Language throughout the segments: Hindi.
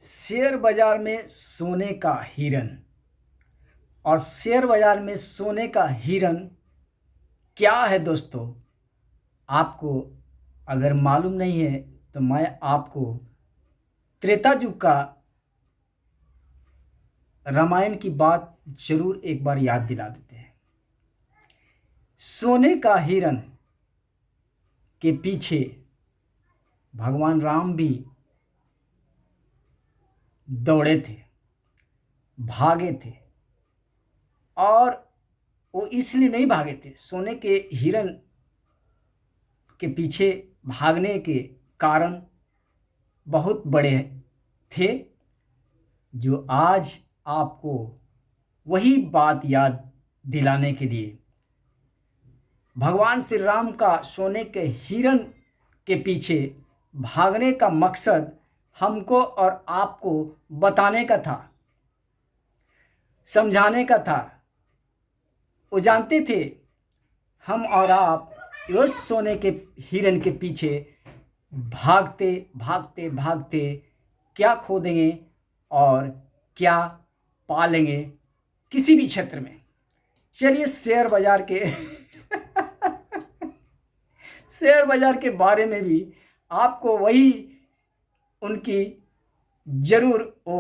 शेयर बाजार में सोने का हिरन। और शेयर बाजार में सोने का हिरन क्या है दोस्तों? आपको अगर मालूम नहीं है तो मैं आपको त्रेता युग का रामायण की बात जरूर एक बार याद दिला देते हैं। सोने का हिरन के पीछे भगवान राम भी दौड़े थे, भागे थे। और वो इसलिए नहीं भागे थे, सोने के हिरन के पीछे भागने के कारण बहुत बड़े थे, जो आज आपको वही बात याद दिलाने के लिए भगवान श्री राम का सोने के हिरन के पीछे भागने का मकसद हमको और आपको बताने का था, समझाने का था। वो जानते थे हम और आप उस सोने के हिरन के पीछे भागते भागते भागते क्या खो देंगे और क्या पा लेंगे किसी भी क्षेत्र में। चलिए शेयर बाजार के शेयर बाजार के बारे में भी आपको वही उनकी जरूर वो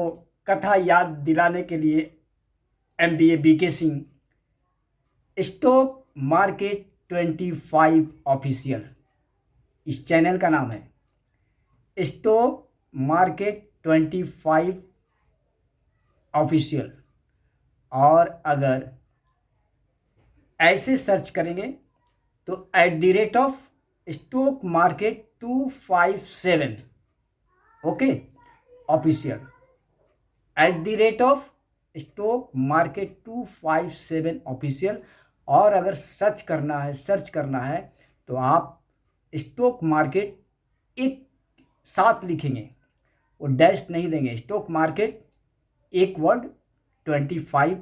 कथा याद दिलाने के लिए MBA BK Singh stock market 25 official, इस चैनल का नाम है स्टॉक मार्केट 25 ऑफिशियल। और अगर ऐसे सर्च करेंगे तो @stock market 257 okay official, stock market 257 official. और अगर सर्च करना है तो आप स्टॉक मार्केट एक साथ लिखेंगे, वो डैश नहीं देंगे, स्टॉक मार्केट एक वर्ड 25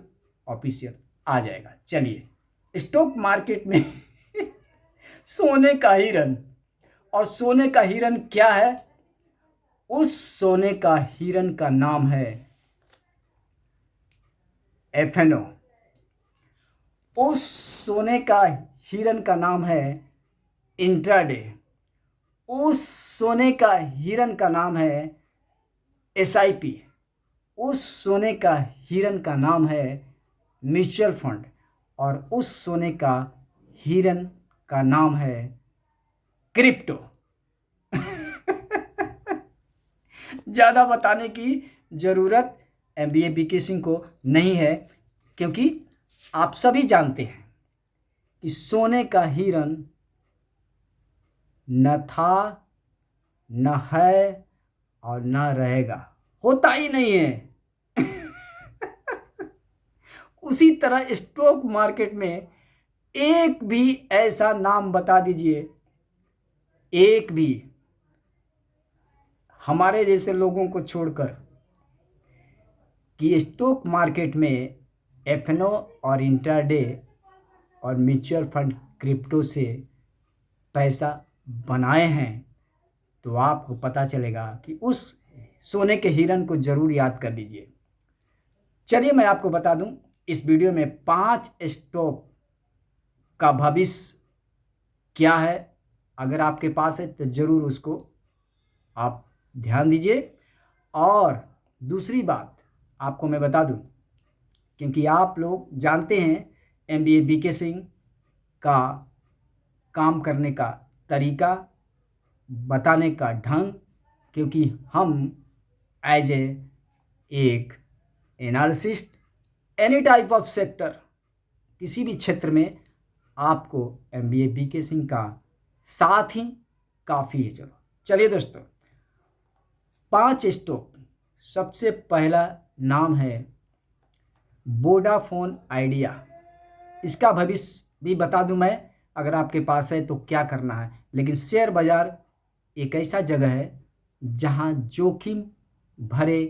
ऑफिशियल आ जाएगा। चलिए स्टॉक मार्केट में सोने का हिरन, और सोने का हिरन क्या है? उस सोने का हिरन का नाम है FNO। उस सोने का हिरन का नाम है इंट्राडे। उस सोने का हिरन का नाम है SIP। उस सोने का हिरन का नाम है म्यूचुअल फंड। और उस सोने का हिरन का नाम है क्रिप्टो। ज़्यादा बताने की ज़रूरत MBA BK सिंह को नहीं है, क्योंकि आप सभी जानते हैं कि सोने का हिरन न था, न है और न रहेगा, होता ही नहीं है। उसी तरह स्टॉक मार्केट में एक भी ऐसा नाम बता दीजिए, एक भी, हमारे जैसे लोगों को छोड़कर, कि स्टॉक मार्केट में FNO और इंट्राडे और म्यूचुअल फंड क्रिप्टो से पैसा बनाए हैं, तो आपको पता चलेगा कि उस सोने के हिरन को जरूर याद कर लीजिए। चलिए मैं आपको बता दूं, इस वीडियो में 5 स्टॉक का भविष्य क्या है, अगर आपके पास है तो जरूर उसको आप ध्यान दीजिए। और दूसरी बात आपको मैं बता दूं, क्योंकि आप लोग जानते हैं MBA BK सिंह का काम करने का तरीका, बताने का ढंग, क्योंकि हम एज एक analyst any type of sector, किसी भी क्षेत्र में आपको MBA BK सिंह का साथ ही काफ़ी है। चलिए दोस्तों, 5 स्टॉक। सबसे पहला नाम है वोडाफोन आइडिया। इसका भविष्य भी बता दूं मैं, अगर आपके पास है तो क्या करना है। लेकिन शेयर बाज़ार एक ऐसा जगह है जहां जोखिम भरे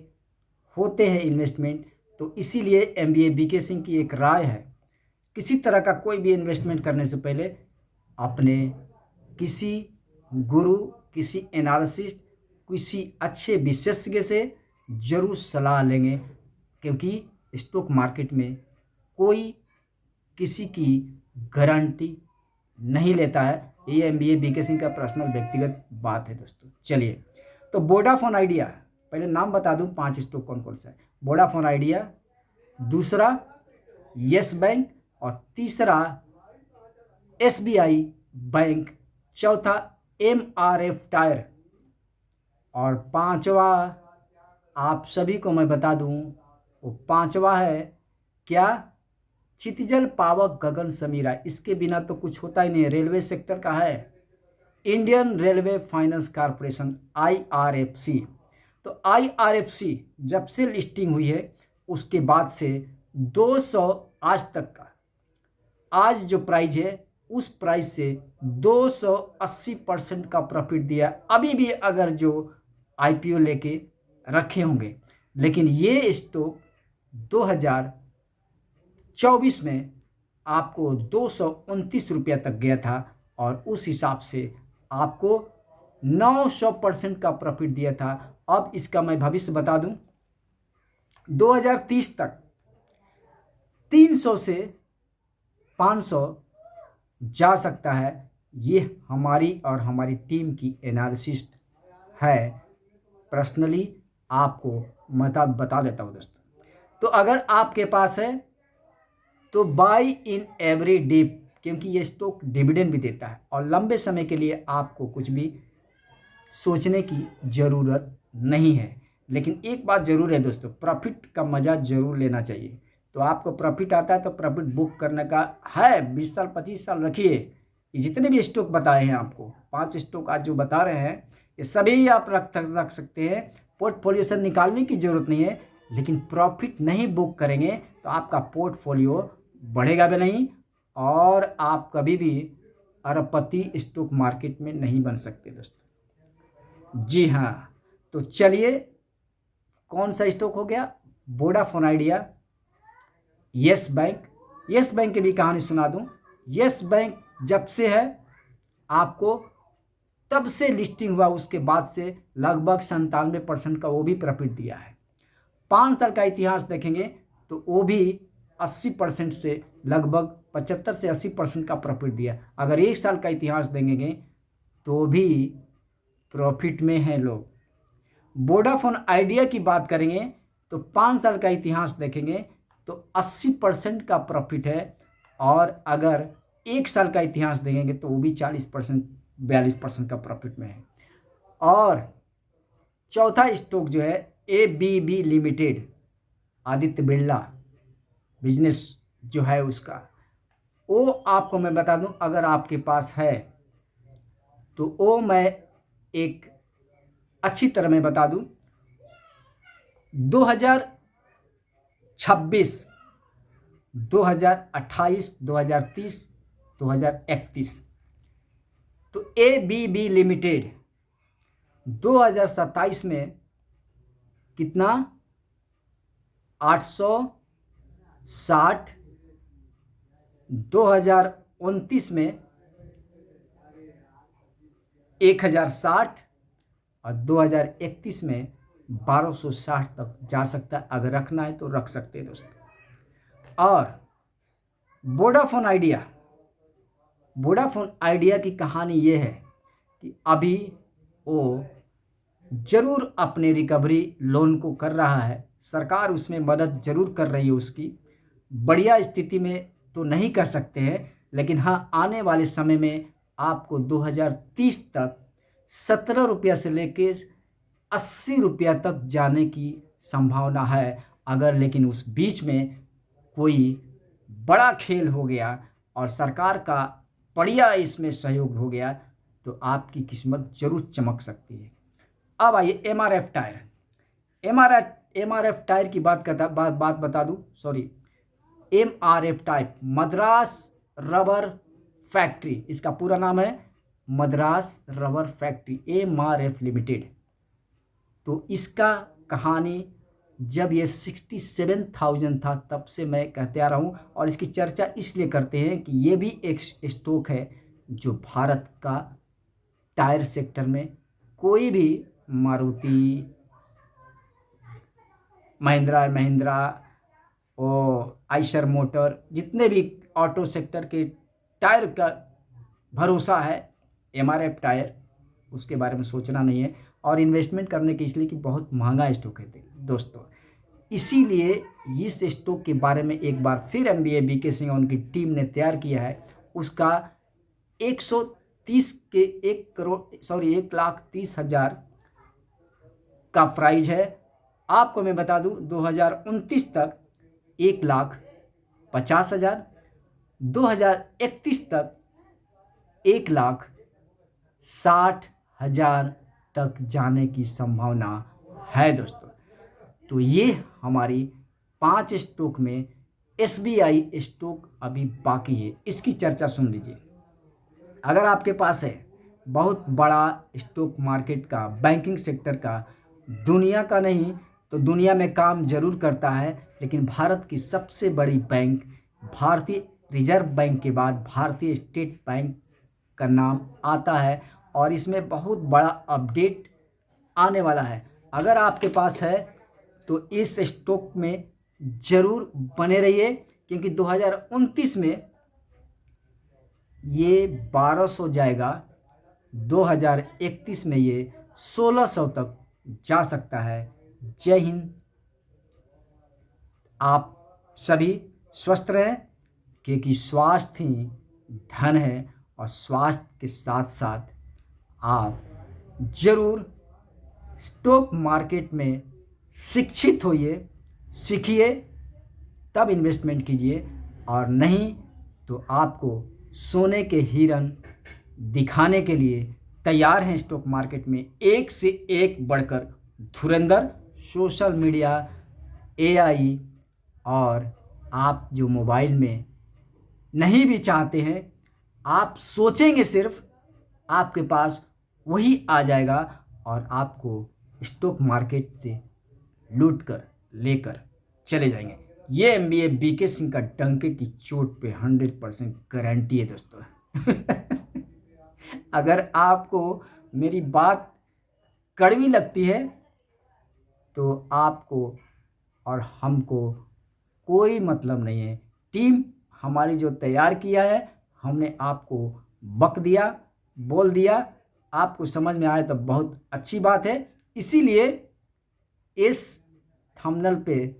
होते हैं इन्वेस्टमेंट, तो इसीलिए MBA BK सिंह की एक राय है, किसी तरह का कोई भी इन्वेस्टमेंट करने से पहले अपने किसी गुरु, किसी एनालिसिस्ट, किसी अच्छे विशेषज्ञ से ज़रूर सलाह लेंगे, क्योंकि स्टॉक मार्केट में कोई किसी की गारंटी नहीं लेता है। ये एमबीए बीके सिंह का पर्सनल व्यक्तिगत बात है दोस्तों। चलिए, तो वोडाफोन आइडिया, पहले नाम बता दूं 5 स्टॉक कौन कौन सा है। वोडाफोन आइडिया, दूसरा यस बैंक, और तीसरा एसबीआई बैंक, चौथा एमआरएफ टायर, और पांचवा आप सभी को मैं बता दूं, वो पांचवा है क्या, क्षितिजल पावक गगन समीरा। इसके बिना तो कुछ होता ही नहीं है, रेलवे सेक्टर का है, Indian railway finance corporation, IRFC. तो आईआरएफसी जब से लिस्टिंग हुई है उसके बाद से 200 आज तक का, आज जो प्राइस है उस प्राइस से 280% का प्रॉफिट दिया, अभी भी अगर जो आईपीओ लेके रखे होंगे। लेकिन ये स्टॉक 2024 में आपको 229 रुपया तक गया था, और उस हिसाब से आपको 900% का प्रॉफिट दिया था। अब इसका मैं भविष्य बता दूं, 2030 तक 300 से 500 जा सकता है। ये हमारी और हमारी टीम की एनालिसिस है। पर्सनली आपको मैं बता देता हूँ दोस्तों। तो अगर आपके पास है तो बाई इन एवरी डिप, क्योंकि ये स्टॉक डिविडेंड भी देता है, और लंबे समय के लिए आपको कुछ भी सोचने की ज़रूरत नहीं है। लेकिन एक बात ज़रूर है दोस्तों, प्रॉफिट का मज़ा ज़रूर लेना चाहिए। तो आपको प्रॉफिट आता है तो प्रॉफिट बुक करने का है, 20 साल 25 साल रखिए। ये जितने भी स्टॉक बताए हैं आपको, 5 स्टॉक आज जो बता रहे हैं, ये सभी आप रख सकते हैं। पोर्टफोलियो से निकालने की ज़रूरत नहीं है, लेकिन प्रॉफिट नहीं बुक करेंगे तो आपका पोर्टफोलियो बढ़ेगा भी नहीं, और आप कभी भी अरबपति स्टॉक मार्केट में नहीं बन सकते दोस्तों। जी हाँ, तो चलिए, कौन सा स्टॉक हो गया, Vodafone idea, yes bank. Yes bank की भी कहानी सुना दूं। यस बैंक जब से है आपको, तब से लिस्टिंग हुआ उसके बाद से लगभग 97% का वो भी प्रॉफिट दिया है। 5 साल का इतिहास देखेंगे तो वो भी 80% से लगभग 75 से 80% का प्रॉफिट दिया। अगर 1 साल का इतिहास देंगे तो भी प्रॉफिट में है लोग। वोडाफोन आइडिया की बात करेंगे तो 5 साल का इतिहास देखेंगे तो 80% का प्रॉफिट है, और अगर 1 साल का इतिहास देखेंगे तो वो भी 40% 42% का प्रॉफिट में है। और चौथा स्टॉक जो है ABB limited, Aditya Birla business जो है उसका, वो आपको मैं बता दूं, अगर आपके पास है तो वो मैं एक अच्छी तरह मैं बता दूं, 2026, 2028, 2030, 2031, तो एबीबी लिमिटेड 2027 में कितना 860, 2029 में 1060, और 2031 में 1260 तक जा सकता है। अगर रखना है तो रख सकते हैं दोस्तों। और वोडाफोन आइडिया, वोडाफोन आइडिया की कहानी ये है कि अभी वो जरूर अपने रिकवरी लोन को कर रहा है, सरकार उसमें मदद जरूर कर रही है उसकी। बढ़िया स्थिति में तो नहीं कर सकते हैं, लेकिन हाँ, आने वाले समय में आपको 2030 तक 17 रुपया से लेके 80 रुपया तक जाने की संभावना है। अगर लेकिन उस बीच में कोई बड़ा खेल हो गया और सरकार का बढ़िया इसमें सहयोग हो गया तो आपकी किस्मत जरूर चमक सकती है। अब आइए एमआरएफ टायर। एमआरएफ टायर की बात बता दूं, sorry, MRF tyre Madras rubber factory, इसका पूरा नाम है Madras rubber factory, MRF limited. तो इसका कहानी जब ये 67,000 था तब से मैं कहते आ रहा हूँ, और इसकी चर्चा इसलिए करते हैं कि ये भी एक स्टॉक है जो भारत का टायर सेक्टर में कोई भी मारुति, महिंद्रा एंड महिंद्रा और आइशर मोटर, जितने भी ऑटो सेक्टर के टायर का भरोसा है एमआरएफ टायर, उसके बारे में सोचना नहीं है। और इन्वेस्टमेंट करने की इसलिए कि बहुत महंगा स्टॉक है दोस्तों, इसीलिए इस स्टॉक के बारे में एक बार फिर एमबीए बीके सिंह और उनकी टीम ने तैयार किया है। उसका 130 के 1,30,000 का प्राइज है। आपको मैं बता दूं 2029 तक 1,50,000, 2031 तक 1,60,000 तक जाने की संभावना है दोस्तों। तो ये हमारी 5 स्टॉक में एसबीआई स्टॉक अभी बाकी है, इसकी चर्चा सुन लीजिए। अगर आपके पास है बहुत बड़ा स्टॉक मार्केट का, बैंकिंग सेक्टर का, दुनिया का नहीं तो दुनिया में काम जरूर करता है, लेकिन भारत की सबसे बड़ी बैंक भारतीय रिजर्व बैंक के बाद भारतीय स्टेट बैंक का नाम आता है और इसमें बहुत बड़ा अपडेट आने वाला है। अगर आपके पास है तो इस स्टॉक में ज़रूर बने रहिए, क्योंकि 2029 में ये 1200 जाएगा, 2031 में ये 1600 तक जा सकता है। जय हिंद, आप सभी स्वस्थ रहें, क्योंकि स्वास्थ्य ही धन है और स्वास्थ्य के साथ साथ आप जरूर स्टॉक मार्केट में शिक्षित होइए, सीखिए, तब इन्वेस्टमेंट कीजिए, और नहीं तो आपको सोने के हिरन दिखाने के लिए तैयार हैं स्टॉक मार्केट में एक से एक बढ़कर धुरंधर। सोशल मीडिया, एआई, और आप जो मोबाइल में नहीं भी चाहते हैं, आप सोचेंगे सिर्फ, आपके पास वही आ जाएगा और आपको स्टॉक मार्केट से लूट कर लेकर चले जाएंगे। ये एमबीए बीके सिंह का डंके की चोट पे 100% गारंटी है दोस्तों। अगर आपको मेरी बात कड़वी लगती है तो आपको और हमको कोई मतलब नहीं है। टीम हमारी जो तैयार किया है, हमने आपको बक दिया, बोल दिया, आपको समझ में आए तो बहुत अच्छी बात है। इसीलिए इस थंबनेल पे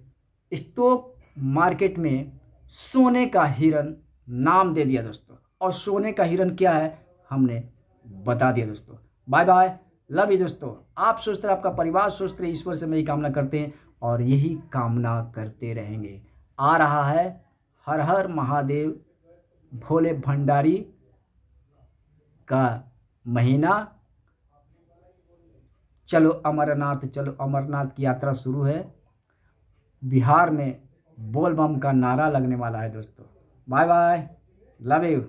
स्टॉक मार्केट में सोने का हिरन नाम दे दिया दोस्तों, और सोने का हिरन क्या है हमने बता दिया दोस्तों। बाय बाय, लव यू दोस्तों। आप स्वस्थ रहे, आपका परिवार स्वस्थ रहे, ईश्वर से मैं यही कामना करते हैं और यही कामना करते रहेंगे। आ रहा है हर हर महादेव भोले भंडारी का महीना। चलो अमरनाथ, चलो अमरनाथ की यात्रा शुरू है। बिहार में बोल बम का नारा लगने वाला है दोस्तों। Bye bye, love you.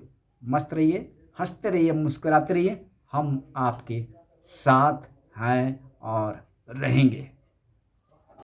मस्त रहिए, हंसते रहिए, मुस्कुराते रहिए, हम आपके साथ हैं और रहेंगे।